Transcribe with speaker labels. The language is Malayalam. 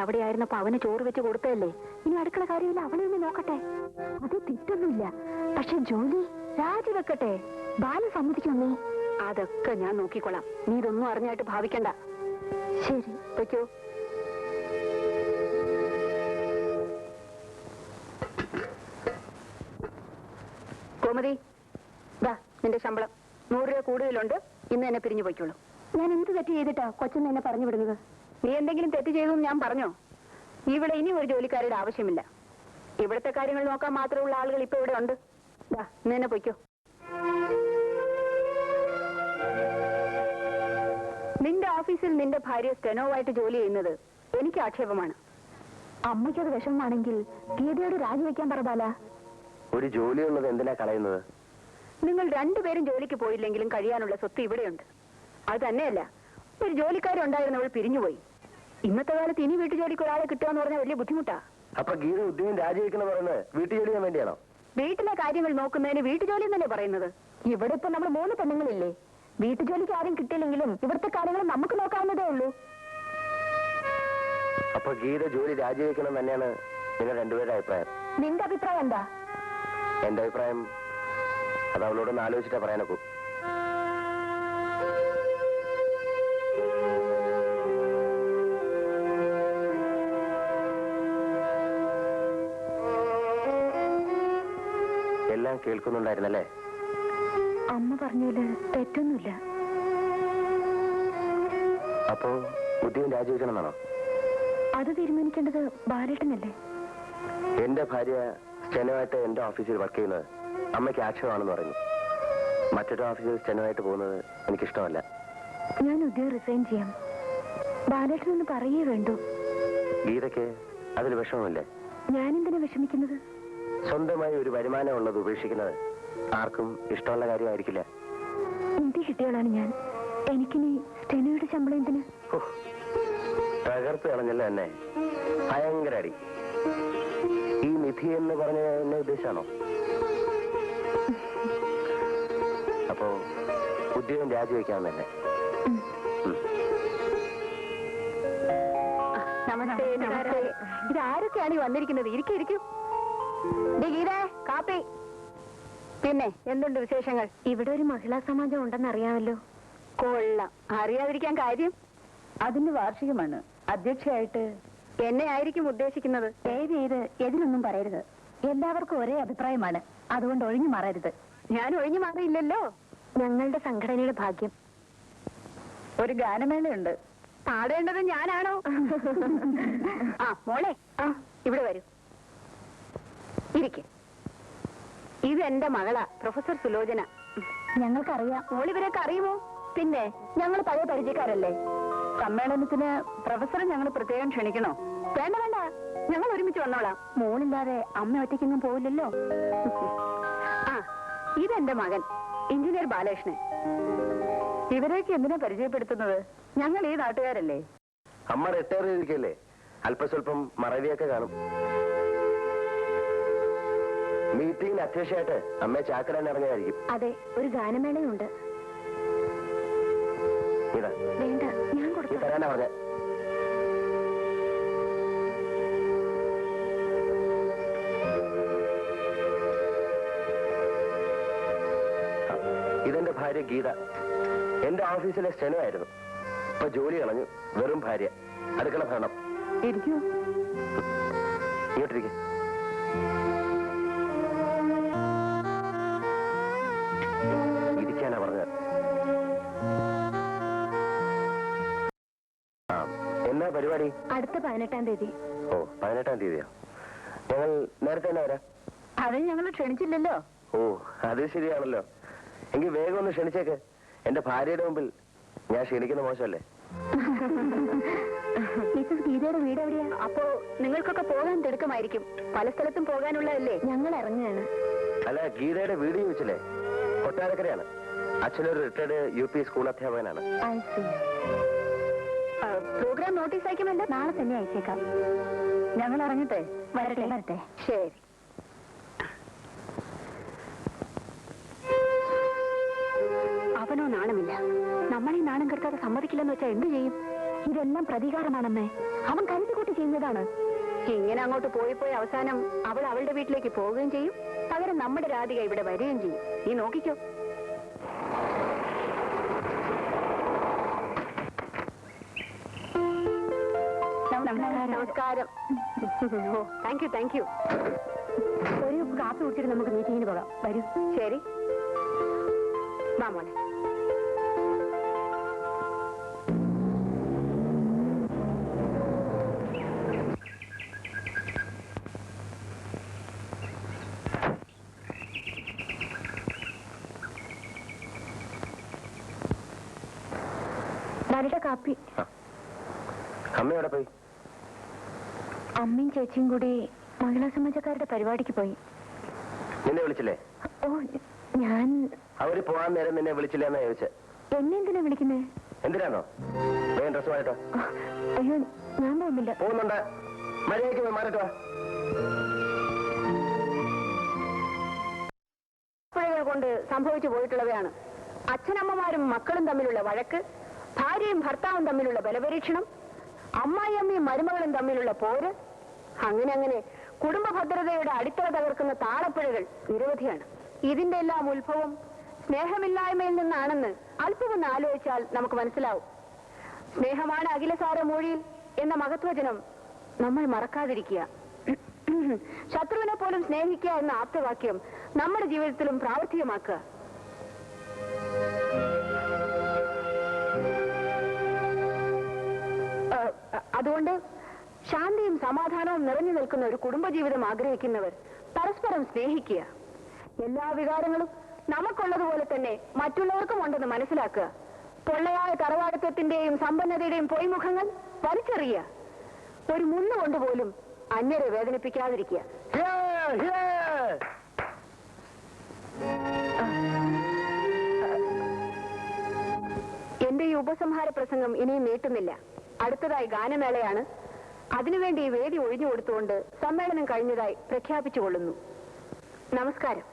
Speaker 1: അവിടെയായിരുന്നപ്പോ അവന് ചോറ് വെച്ച് കൊടുത്തതല്ലേ? ഇനി അടുക്കള കാര്യമില്ല, അവളെ ഒന്ന് നോക്കട്ടെ. അത് തെറ്റൊന്നുമില്ല. പക്ഷെ ജോലി രാജിവെക്കട്ടെ. ബാല സമ്മതിക്കുന്നേ? അതൊക്കെ ഞാൻ നോക്കിക്കൊള്ളാം. നീ ഇതൊന്നും അറിഞ്ഞായിട്ട് ഭാവിക്കണ്ട. ശരി, വെക്കോ. കോമതി, ദാ നിന്റെ ശമ്പളം 100 രൂപ കൂടുതലുണ്ട്. ഇന്ന് എന്നെ പിരിഞ്ഞു പോയിക്കോളൂ. ഞാൻ എന്ത് തെറ്റ് ചെയ്തിട്ടാ കൊച്ചെന്ന് എന്നെ പറഞ്ഞു വിടുന്നത്? നീ എന്തെങ്കിലും തെറ്റ് ചെയ്തു ഞാൻ പറഞ്ഞോ? ഇവിടെ ഇനി ഒരു ജോലിക്കാരുടെ ആവശ്യമില്ല. ഇവിടുത്തെ കാര്യങ്ങൾ നോക്കാൻ മാത്രമുള്ള ആളുകൾ ഇപ്പൊ ഇവിടെ ഉണ്ട്. ദാ ഇന്ന് തന്നെ പൊയ്ക്കോ. നിന്റെ ഓഫീസിൽ നിന്റെ ഭാര്യ സ്റ്റെനോവായിട്ട് ജോലി ചെയ്യുന്നത് എനിക്ക് ആക്ഷേപമാണ്. അമ്മയ്ക്കത് വിഷമമാണെങ്കിൽ ഗീതയോട് രാജിവെക്കാൻ പറതാല.
Speaker 2: ഒരു ജോലിയുള്ളത് എന്തിനാ കളയുന്നത്?
Speaker 1: നിങ്ങൾ രണ്ടുപേരും ജോലിക്ക് പോയില്ലെങ്കിലും കഴിയാനുള്ള സ്വത്ത് ഇവിടെയുണ്ട്. അത് തന്നെയല്ല, ഒരു ജോലിക്കാരി ഉണ്ടായിരുന്നവൾ പിരിഞ്ഞുപോയി. ഇന്നത്തെ കാലത്ത് ഇനി വീട്ടുജോലിക്ക് ഒരാളെ കിട്ടുക എന്ന് പറഞ്ഞാൽ വലിയ ബുദ്ധിമുട്ടാ.
Speaker 2: അപ്പൊ ഗീത ഉദ്യോഗം രാജിവെക്കണം പറയുന്നത് വീട്ടുജോലി ചെയ്യാൻ വേണ്ടിയാണോ?
Speaker 1: വീട്ടിലെ കാര്യങ്ങൾ നോക്കുന്നതിന് വീട്ടുജോലി എന്നല്ലേ പറയുന്നത്? ഇവിടെ ഇപ്പൊ നമ്മൾ 3 പെണ്ണുങ്ങളില്ലേ? വീട്ടുജോലിക്ക് ആരും കിട്ടിയില്ലെങ്കിലും ഇവിടുത്തെ കാര്യങ്ങൾ നമുക്ക് നോക്കാവുന്നതേ ഉള്ളൂ.
Speaker 2: അപ്പൊ ഗീത ജോലി രാജിവെക്കണം തന്നെയാണ് നിങ്ങൾ രണ്ടുപേരുടെ അഭിപ്രായം?
Speaker 1: നിന്റെ അഭിപ്രായം എന്താ?
Speaker 2: എന്റെ അഭിപ്രായം അത് അവളോടൊന്ന് ആലോചിച്ചിട്ടാ പറയാനൊക്കൂ. എല്ലാം കേൾക്കുന്നുണ്ടായിരുന്നല്ലേ?
Speaker 1: അമ്മ പറഞ്ഞതില് തെറ്റൊന്നുമില്ല.
Speaker 2: അപ്പോ ഉദ്യോഗം രാജിവെക്കണം എന്നാണോ?
Speaker 1: അത് തീരുമാനിക്കേണ്ടത് ബാലേട്ടനല്ലേ?
Speaker 2: എന്റെ ഭാര്യ സ്റ്റെനോയായിട്ട് എന്റെ ഓഫീസിൽ വർക്ക് ചെയ്യുന്നത് അമ്മയ്ക്ക് ആക്ഷേപമാണെന്ന് പറഞ്ഞു. മറ്റൊരു ഓഫീസിൽ സ്റ്റെനോയായിട്ട് പോകുന്നത് എനിക്കിഷ്ടമല്ല.
Speaker 1: ഞാൻ ഉദ്യോഗം റിസൈൻ ചെയ്യാം. ബാലേട്ടനൊന്ന് പറയേ വേണ്ടു.
Speaker 2: ഗീതയ്ക്ക് അതിൽ വിഷമമില്ലേ?
Speaker 1: ഞാനെന്തിനാ വിഷമിക്കുന്നത്?
Speaker 2: സ്വന്തമായി ഒരു വരുമാനം ഉള്ളത് ഉപേക്ഷിക്കുന്നത് ആർക്കും ഇഷ്ടമുള്ള കാര്യമായിരിക്കില്ല.
Speaker 1: എന്ത് കിട്ടിയാലാണ് ഞാൻ? എനിക്കിനി സ്റ്റെനോയുടെ ശമ്പളം എന്തിന്?
Speaker 2: തകർത്ത് കളഞ്ഞല്ലോ എന്നെ. ഭയങ്കര അടി. ഈ നിധി എന്ന് പറഞ്ഞ എന്നെ ഉദ്ദേശാണോ? അപ്പോ ഉദ്യോഗം രാജിവെക്കാൻ തന്നെ.
Speaker 1: നമസ്തേ. ഇതാരൊക്കെയാണ് ഈ വന്നിരിക്കുന്നത്? ഇരിക്കും. ഗീതേ, കാപ്പി. പിന്നെ എന്തുണ്ട് വിശേഷങ്ങൾ? ഇവിടെ ഒരു മഹിളാ സമാജം ഉണ്ടെന്ന് അറിയാമല്ലോ. കൊള്ളാം. അറിയാതിരിക്കാൻ കാര്യം? അതിന്റെ വാർഷികമാണ്. അധ്യക്ഷയായിട്ട് എന്നെ ആയിരിക്കും ഉദ്ദേശിക്കുന്നത്. ദയവ് ചെയ്ത് എതിലൊന്നും പറയരുത്. എല്ലാവർക്കും ഒരേ അഭിപ്രായമാണ്. അതുകൊണ്ട് ഒഴിഞ്ഞു മാറരുത്. ഞാൻ ഒഴിഞ്ഞു മാറിയില്ലല്ലോ. ഞങ്ങളുടെ സംഘടനയുടെ ഭാഗ്യം. ഒരു ഗാനമേളയുണ്ട്. പാടേണ്ടത് ഞാനാണോ? ആ മോളെ, ഇവിടെ വരൂ. ഇരിക്കെ. ഇത് എന്റെ മകളാ, പ്രൊഫസർ സുലോചന. ഞങ്ങൾക്കറിയാം. മോളിവരൊക്കെ അറിയുമോ? പിന്നെ ഞങ്ങൾ പഴയ പരിചയക്കാരല്ലേ. സമ്മേളനത്തിന് പ്രൊഫസറെ ഞങ്ങൾ പ്രത്യേകം ക്ഷണിക്കണോ? വേണ്ട, ഞങ്ങൾ ഒരുമിച്ച് വന്നോളാം. മോളില്ലാതെ അമ്മ ഒറ്റയ്ക്കൊന്നും പോവില്ലല്ലോ. ആ, ഇതെന്റെ മകൻ എഞ്ചിനീയർ ബാലകൃഷ്ണൻ. ഇവരെയൊക്കെ എന്തിനാ പരിചയപ്പെടുത്തുന്നത്? ഞങ്ങൾ ഈ നാട്ടുകാരല്ലേ.
Speaker 2: അമ്മ റിട്ടയർ ചെയ്തിരിക്കല്ലേ? അല്പസ്വല്പം മറവിയൊക്കെ കാണും. മീറ്റിംഗിന് അധ്യക്ഷയായിട്ട് അമ്മയെ ചാക്കരാൻ ഇറങ്ങിയതായിരിക്കും.
Speaker 1: അതെ, ഒരു ഗാനമേളയുണ്ട്. വേണ്ട, ഞാൻ കൊടുത്തു
Speaker 2: തരാനാ പറഞ്ഞ. ഇതെന്റെ ഭാര്യ ഗീത. എന്റെ ഓഫീസിലെ സ്റ്റെനോ ആയിരുന്നു. ഇപ്പൊ ജോലി കളഞ്ഞു. വെറും ഭാര്യ. അടുക്കള ഭരണം.
Speaker 1: ഇരിക്കൂ.
Speaker 2: ഇങ്ങോട്ടിരിക്കെ. ഇരിക്കാനാ പറഞ്ഞത്. എന്നാ പരിപാടി?
Speaker 1: അടുത്ത 18-ാം തീയതി.
Speaker 2: ഓ, 18-ാം തീയതിയോ? ഞങ്ങൾ നേരത്തെ തന്നെ വരാം.
Speaker 1: അത് ഞങ്ങൾ ക്ഷണിച്ചില്ലല്ലോ.
Speaker 2: ഓ, അത് ശരിയാണല്ലോ. എങ്കിൽ വേഗം ഒന്ന് ക്ഷണിച്ചേക്ക്. എന്റെ ഭാര്യയുടെ മുമ്പിൽ ഞാൻ ക്ഷണിക്കുന്ന മോശമല്ലേ?
Speaker 1: മിസ്സസ് ഗീതയുടെ വീട് എവിടെയാ? അപ്പോ നിങ്ങൾക്കൊക്കെ പോകാൻ തിടുക്കമായിരിക്കും. പല സ്ഥലത്തും പോകാനുള്ളതല്ലേ. ഞങ്ങൾ ഇറങ്ങുകയാണ്.
Speaker 2: അല്ല, ഗീതയുടെ വീട് ചോദിച്ചില്ലേ? കൊട്ടാരക്കരയാണ്. അച്ഛനൊരു റിട്ടയർഡ് UP സ്കൂൾ അധ്യാപകനാണ്.
Speaker 1: പ്രോഗ്രാം നോട്ടീസ് അയക്കുമല്ലോ. നാളെ തന്നെ അയച്ചേക്കാം. ഞങ്ങൾ ഇറങ്ങട്ടെ? വരട്ടെ. ശരി. അവനോ നാണമില്ല. നമ്മളീ നാണം കെടുത്താതെ സമ്മതിക്കില്ലെന്ന് വെച്ചാൽ എന്ത് ചെയ്യും? ഇതെല്ലാം പ്രതികാരമാണെന്നേ. അവൻ കരുതിക്കൂട്ടി ചെയ്യുന്നതാണ്. ഇങ്ങനെ അങ്ങോട്ട് പോയി അവസാനം അവൾ അവളുടെ വീട്ടിലേക്ക് പോവുകയും ചെയ്യും. പകരം നമ്മുടെ രാധിക ഇവിടെ വരികയും ചെയ്യും. നീ നോക്കിക്കോ. നമസ്കാരം. ഓ, താങ്ക് യു. ഒരു കാപ്പി കുടിച്ചിട്ട് നമുക്ക് മീറ്റിങ്ങിന് പോകാം. വരൂ. ശരി, വാ മോനെ. നല്ല കാപ്പി.
Speaker 2: അമ്മയോടെ പോയി?
Speaker 1: അമ്മയും ചേച്ചിയും കൂടി മഹിളാ സമാജക്കാരുടെ പരിപാടിക്ക് പോയി.
Speaker 2: നിന്നെ വിളിച്ചില്ലേ?
Speaker 1: ഓ, ഞാൻ
Speaker 2: അവര് പോകാൻ നേരം നിന്നെ വിളിച്ചില്ല എന്നാ ചോദിച്ചേ.
Speaker 1: എന്നെ എന്തിനാ വിളിക്കുന്നേ?
Speaker 2: എന്തിനാണോ? വേഗം ഡ്രസ് മാറിട്ടോ.
Speaker 1: അയ്യോ, ഞാൻ പോകുന്നില്ല.
Speaker 2: പോകുന്നുണ്ട്. മര്യാദയ്ക്ക് പോയി മാറിട്ടോ.
Speaker 1: കൊണ്ട് സംഭവിച്ചു പോയിട്ടുള്ളവയാണ് അച്ഛനമ്മമാരും മക്കളും തമ്മിലുള്ള വഴക്ക്, ഭാര്യയും ഭർത്താവും തമ്മിലുള്ള ബലപരീക്ഷണം, അമ്മായിയമ്മയും മരുമകളും തമ്മിലുള്ള പോര്, അങ്ങനെ കുടുംബ ഭദ്രതയുടെ അടിത്തറ തകർക്കുന്ന താളപ്പിഴകൾ നിരവധിയാണ്. ഇതിന്റെ എല്ലാം ഉത്ഭവം സ്നേഹമില്ലായ്മയിൽ നിന്നാണെന്ന് അല്പമൊന്ന് ആലോചിച്ചാൽ നമുക്ക് മനസ്സിലാവും. സ്നേഹമാണ് അഖിലസാര മൂഴിയിൽ എന്ന മഹത്വചനം നമ്മൾ മറക്കാതിരിക്കുക. ശത്രുവിനെ പോലും സ്നേഹിക്കുക എന്ന ആപ്തവാക്യം നമ്മുടെ ജീവിതത്തിലും പ്രാവർത്തികമാക്കുക. അതുകൊണ്ട് ശാന്തിയും സമാധാനവും നിറഞ്ഞു നിൽക്കുന്ന ഒരു കുടുംബജീവിതം ആഗ്രഹിക്കുന്നവർ പരസ്പരം സ്നേഹിക്കുക. എല്ലാ വികാരങ്ങളും നമുക്കുള്ളതുപോലെ തന്നെ മറ്റുള്ളവർക്കും ഉണ്ടെന്ന് മനസ്സിലാക്കുക. പൊള്ളയായ തറവാടിത്വത്തിന്റെയും സമ്പന്നതയുടെയും പൊയ്മുഖങ്ങൾ വലിച്ചെറിയുക. ഒരു മുന്നുകൊണ്ടുപോലും അന്യരെ വേദനിപ്പിക്കാതിരിക്കുക. എന്റെ ഈ ഉപസംഹാര പ്രസംഗം ഇനിയും നീട്ടുന്നില്ല. അടുത്തതായി ഗാനമേളയാണ്. അതിനുവേണ്ടി ഈ വേദി ഒഴിഞ്ഞു കൊടുത്തുകൊണ്ട് സമ്മേളനം കഴിഞ്ഞതായി പ്രഖ്യാപിച്ചുകൊള്ളുന്നു. നമസ്കാരം.